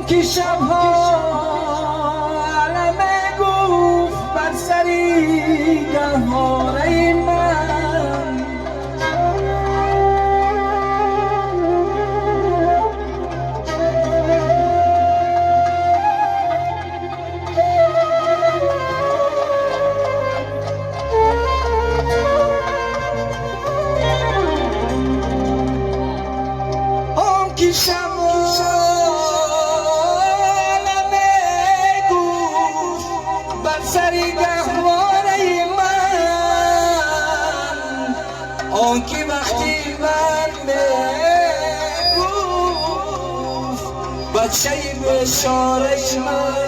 که شبها علمه گفت بر سری گهواره من، آن که شبها سری گهواره من، آن که وقتی من میگفت بچه بشاره من،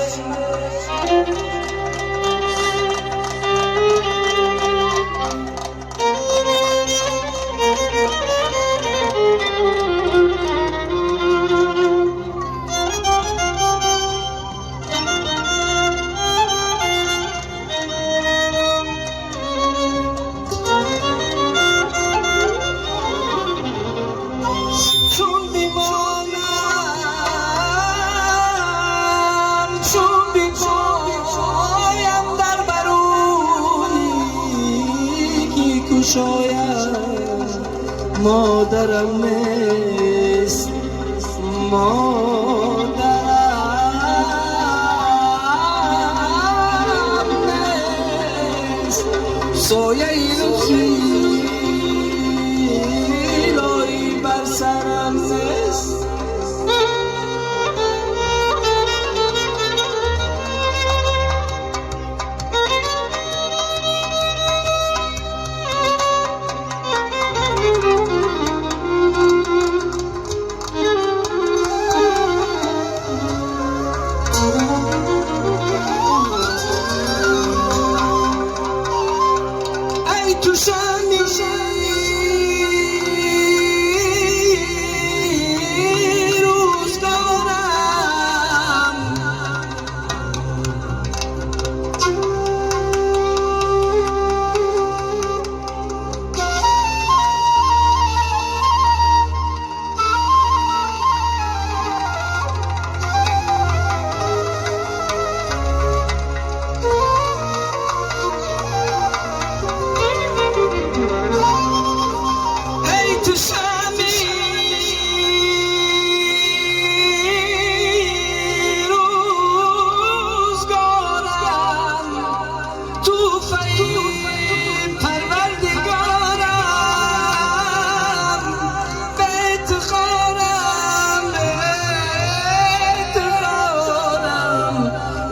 شاید مادرم نیست، مادرم نیست، سایه رو خیلایی بر سرم نیست. تو شمیشه روزگارم،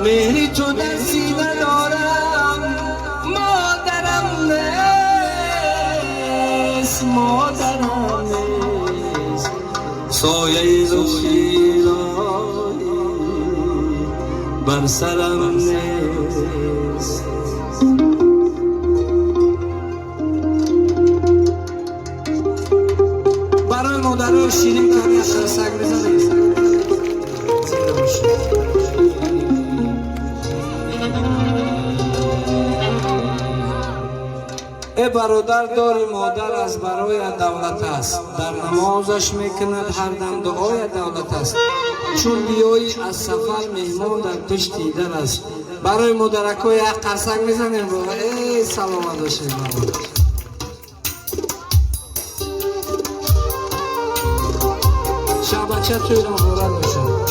مهری تو در سینه دارم، مادرم نیست، مادرم نیست، سایه رو خیلایی بر سرم نیست. برای مادرای شیرین کمی خرسک بزنید. زنده باشید. ای برادر داری مادر از برای دولت است، در نمازش میکند هر دم دعای دولت است، چون بیایی از سفر مهمان در پشت دیدن است. برای مادرکای یک قرصک میزنیم بابا. ای سلامت باشید بابا. شب بچه توی مبارک باشد.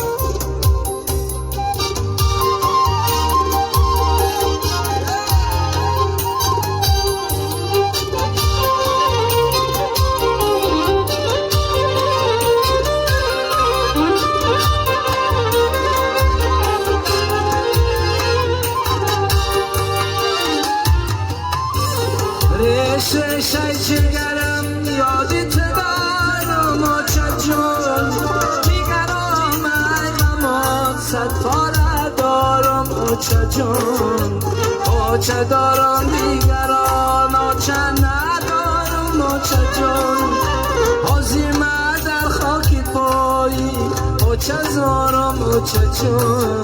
ریشه جگرم یادت دارم آچه جون، جگرم غمات صد پاره دارم آچه جون، آچه دارم دیگران آچه ندارم آچه جون، حاضیمه در خاک پایی آچه زارم آچه جون،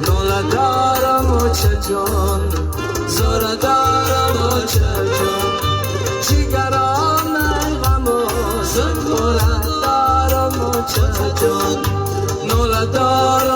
ناله دارم آچه جون، زاره دارم آچه جون، جگران غمات صد پاره دارم آچه جون، ناله دارم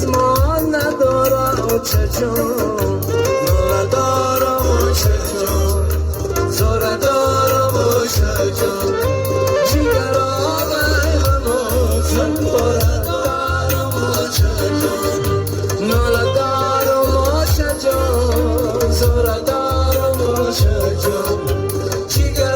از ما نداره چجون ناله دارم چجون زوره دارم چجون جگر آقای هموزن باره دارم چجون ناله دارم چجون زوره دارم چجون جگر